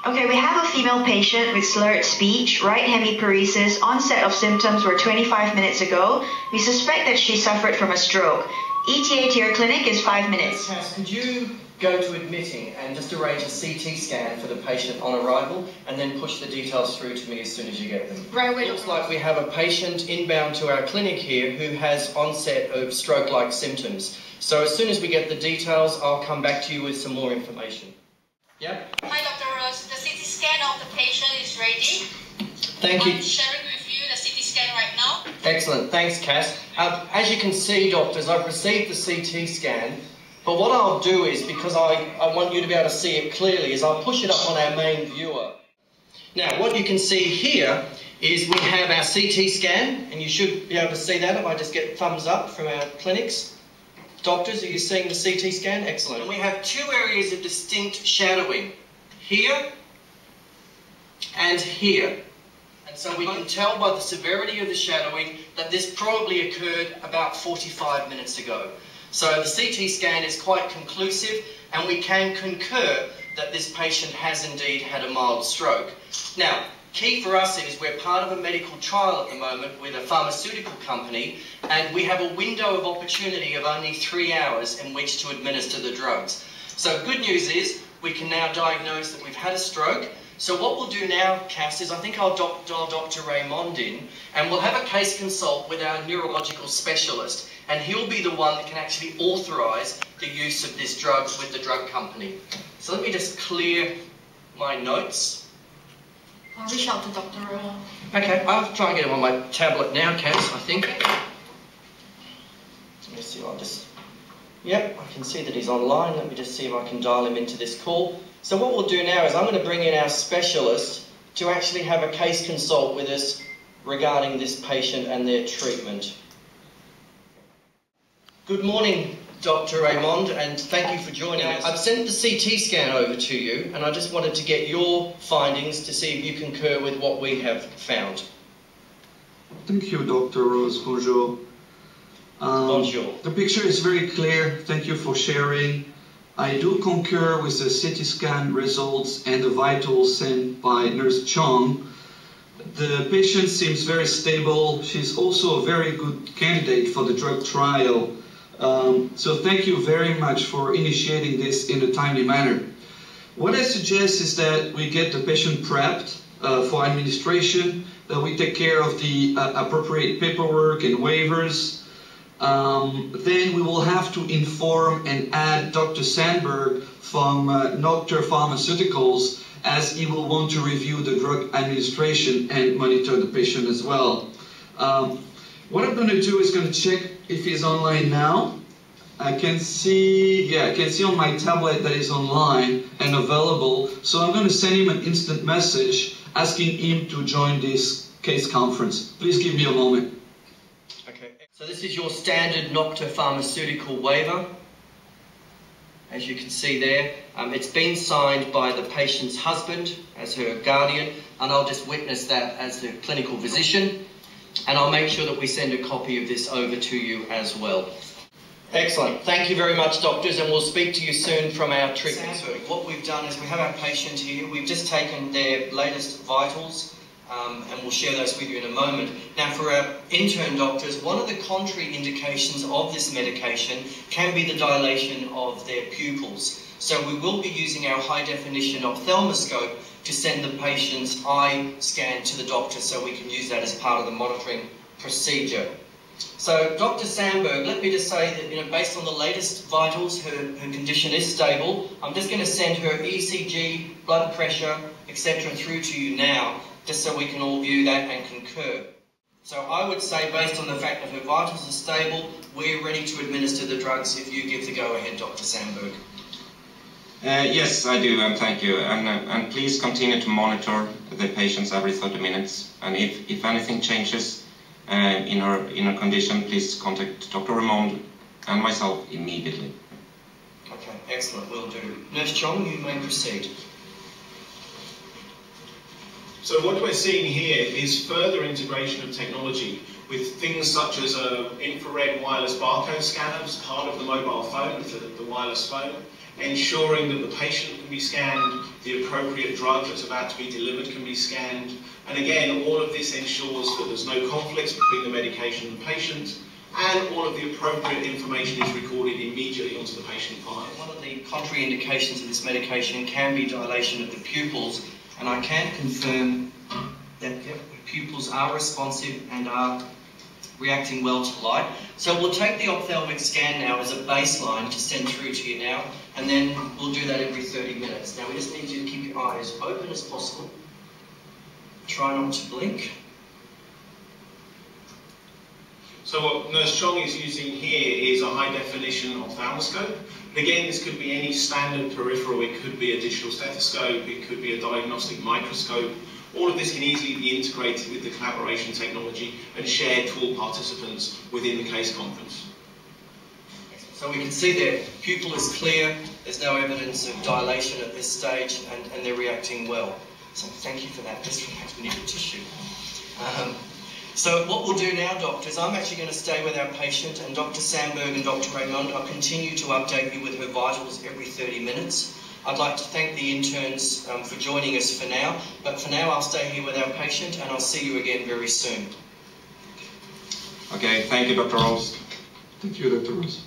Okay, we have a female patient with slurred speech, right hemiparesis. Onset of symptoms were 25 minutes ago. We suspect that she suffered from a stroke. ETA to your clinic is 5 minutes. Cass, could you go to admitting and just arrange a CT scan for the patient on arrival and then push the details through to me as soon as you get them? Right away. It looks like we have a patient inbound to our clinic here who has onset of stroke-like symptoms. So as soon as we get the details, I'll come back to you with some more information. Yep. Hi, Dr. Rose. The CT scan of the patient is ready. Thank you. I'm sharing with you the CT scan right now. Excellent. Thanks, Cass. As you can see, doctors, I've received the CT scan, but what I'll do is, because I want you to be able to see it clearly, is I'll push it up on our main viewer. Now, what you can see here is we have our CT scan, and you should be able to see that if I just get thumbs up from our clinics. Doctors, are you seeing the CT scan? Excellent. And we have two areas of distinct shadowing, here and here. And so we can tell by the severity of the shadowing that this probably occurred about 45 minutes ago. So the CT scan is quite conclusive, and we can concur that this patient has indeed had a mild stroke. Now, key for us is we're part of a medical trial at the moment with a pharmaceutical company, and we have a window of opportunity of only 3 hours in which to administer the drugs. So good news is we can now diagnose that we've had a stroke. So what we'll do now, Cass, is I think I'll dial Dr. Raymond in, and we'll have a case consult with our neurological specialist, and he'll be the one that can actually authorise the use of this drug with the drug company. So let me just clear my notes. I'll reach out to Dr. Raymond. Okay, I'll try and get him on my tablet now, Cass, I think. Let me see, Yep, I can see that he's online. Let me just see if I can dial him into this call. So what we'll do now is I'm going to bring in our specialist to actually have a case consult with us regarding this patient and their treatment. Good morning, Dr. Raymond, and thank you for joining us. I've sent the CT scan over to you, and I just wanted to get your findings to see if you concur with what we have found. Thank you, Dr. Rose. Bonjour. Bonjour. The picture is very clear. Thank you for sharing. I do concur with the CT scan results and the vitals sent by Nurse Chong. The patient seems very stable. She's also a very good candidate for the drug trial. So thank you very much for initiating this in a timely manner. What I suggest is that we get the patient prepped for administration, that we take care of the appropriate paperwork and waivers. Then we will have to inform and add Dr. Sandberg from Noctur Pharmaceuticals, as he will want to review the drug administration and monitor the patient as well. What I'm going to do is going to check if he's online now. I can see on my tablet that he's online and available. So I'm going to send him an instant message asking him to join this case conference. Please give me a moment. Okay. So this is your standard Noctur Pharmaceutical waiver. As you can see there, it's been signed by the patient's husband as her guardian, and I'll just witness that as the clinical physician, and I'll make sure that we send a copy of this over to you as well. Excellent. Thank you very much, doctors, and we'll speak to you soon from our treatment. What we've done is we have our patient here. We've just taken their latest vitals, and we'll share those with you in a moment. Now, for our intern doctors, one of the contrary indications of this medication can be the dilation of their pupils. So we will be using our high-definition ophthalmoscope to send the patient's eye scan to the doctor, so we can use that as part of the monitoring procedure. So, Dr. Sandberg, let me just say that, based on the latest vitals, her condition is stable. I'm just going to send her ECG, blood pressure, etc. through to you now, just so we can all view that and concur. So I would say, based on the fact that her vitals are stable, we're ready to administer the drugs if you give the go-ahead, Dr. Sandberg. Yes, I do, and thank you. And please continue to monitor the patients every 30 minutes. And if anything changes in her condition, please contact Dr. Raymond and myself immediately. Okay, excellent, will do. Nurse Chong, you may proceed. So what we're seeing here is further integration of technology with things such as an infrared wireless barcode scanner as part of the mobile phone, the wireless phone, ensuring that the patient can be scanned, the appropriate drug that's about to be delivered can be scanned, and again, all of this ensures that there's no conflicts between the medication and the patient, and all of the appropriate information is recorded immediately onto the patient file. One of the contraindications of this medication can be dilation of the pupils, and I can confirm that the pupils are responsive and are reacting well to light. So we'll take the ophthalmic scan now as a baseline to send through to you now, and then we'll do that every 30 minutes. Now we just need you to keep your eyes open as possible. Try not to blink. So what Nurse Chong is using here is a high-definition ophthalmoscope. Again, this could be any standard peripheral. It could be a digital stethoscope. It could be a diagnostic microscope. All of this can easily be integrated with the collaboration technology and shared to all participants within the case conference. So we can see their pupil is clear. There's no evidence of dilation at this stage, and they're reacting well. So thank you for that. Just relax, we need a tissue. So what we'll do now, doctors, I'm actually going to stay with our patient, and Dr. Sandberg and Dr. Raymond, I'll continue to update you with her vitals every 30 minutes. I'd like to thank the interns for joining us for now, but for now I'll stay here with our patient, and I'll see you again very soon. Okay, thank you, Dr. Rose. Thank you, Dr. Rose.